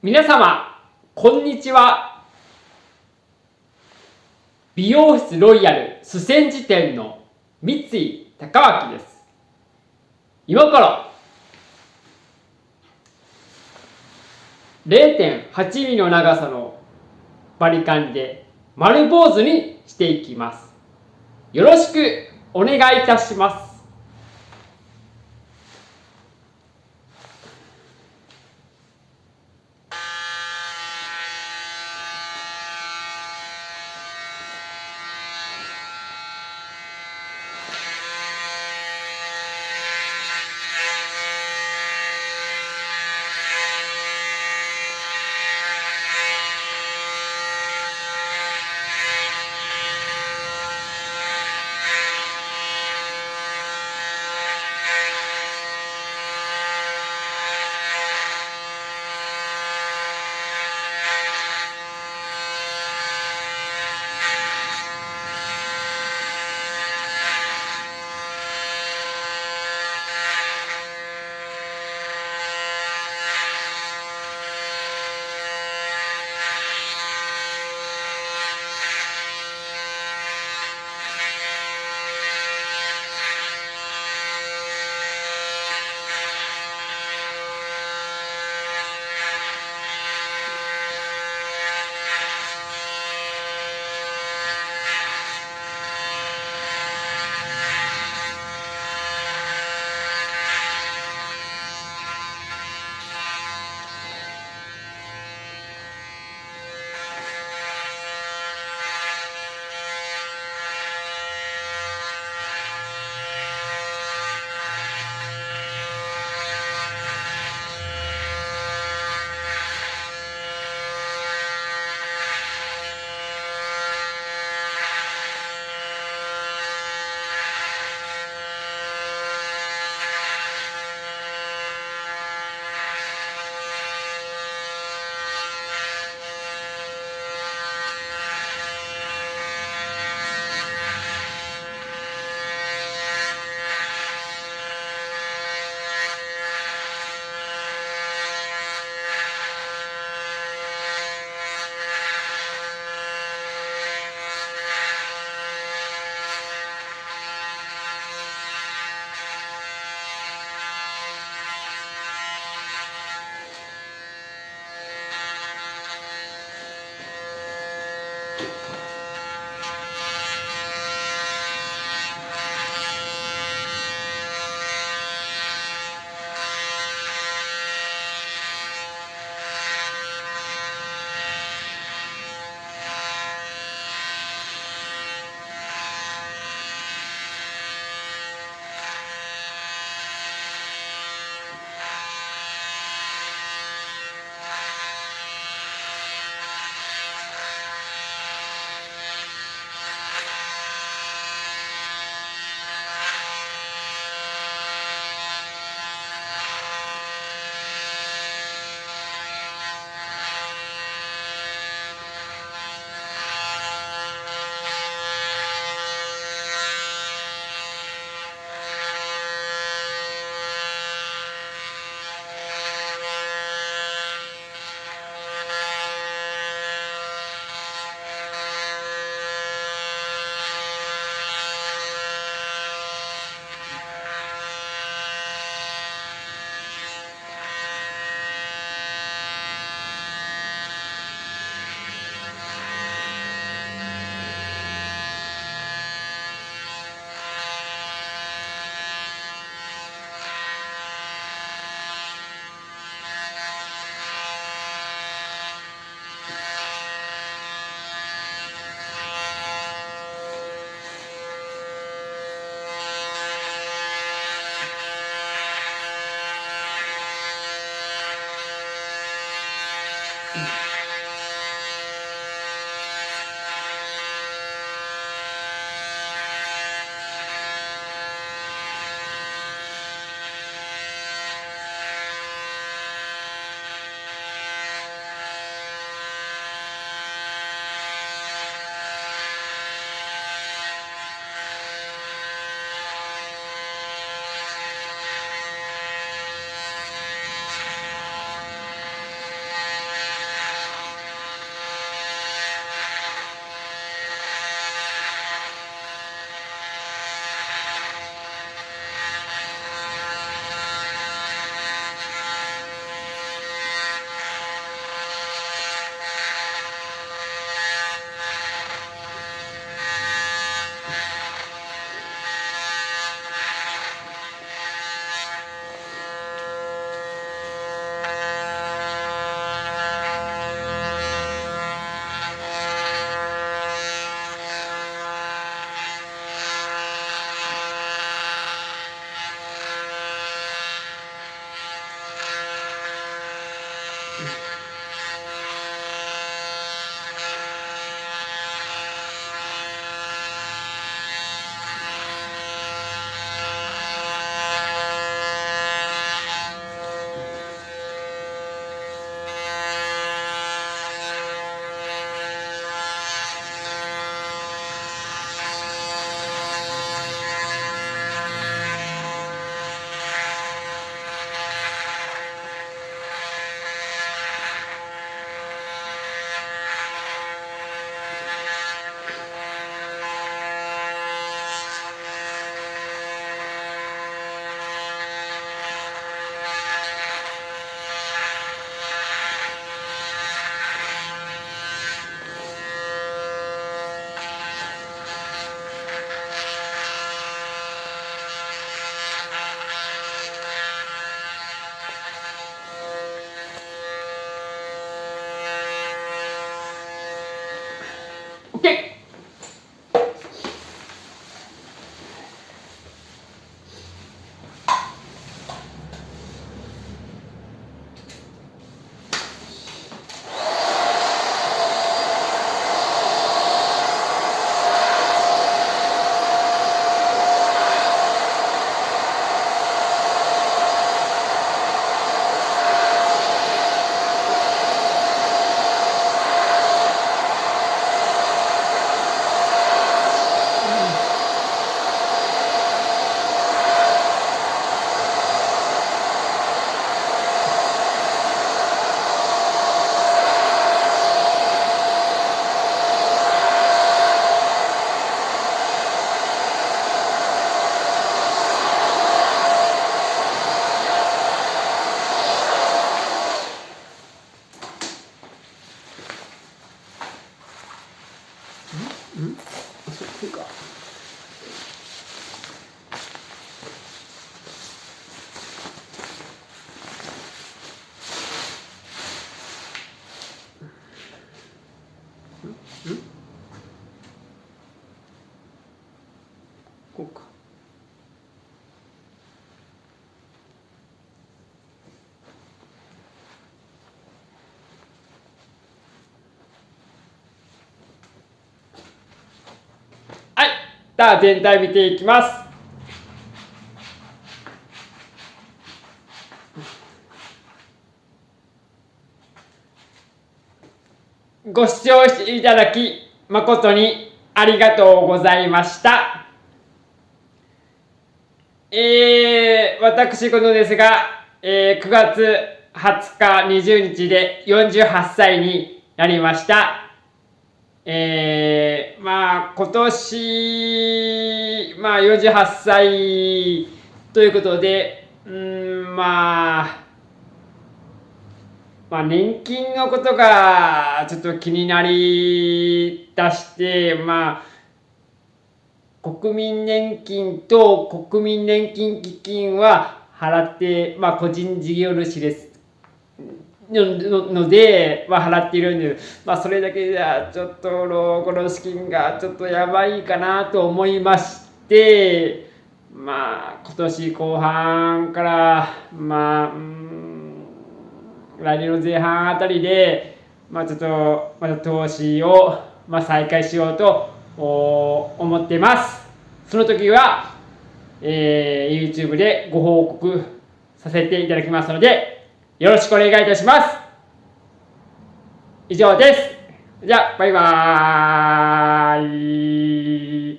皆様、こんにちは。美容室ロイヤル須千寺店の三井孝明です。今から 0.8 ミリの長さのバリカンで丸坊主にしていきます。よろしくお願いいたします。OK。そうか。こうか。はい。では全体見ていきます。ご視聴いただき誠にありがとうございました。私事ですが、9月20日、20日で48歳になりました。今年、48歳ということで、年金のことがちょっと気になりだして、国民年金と国民年金基金は払って、個人事業主ですので、払っているんです。それだけじゃちょっと老後の資金がちょっとやばいかなと思いまして、今年後半から、来年の前半あたりで、ちょっとまた投資を、再開しようと思っています。その時は、YouTube でご報告させていただきますので、よろしくお願いいたします。以上です。じゃあ、バイバーイ。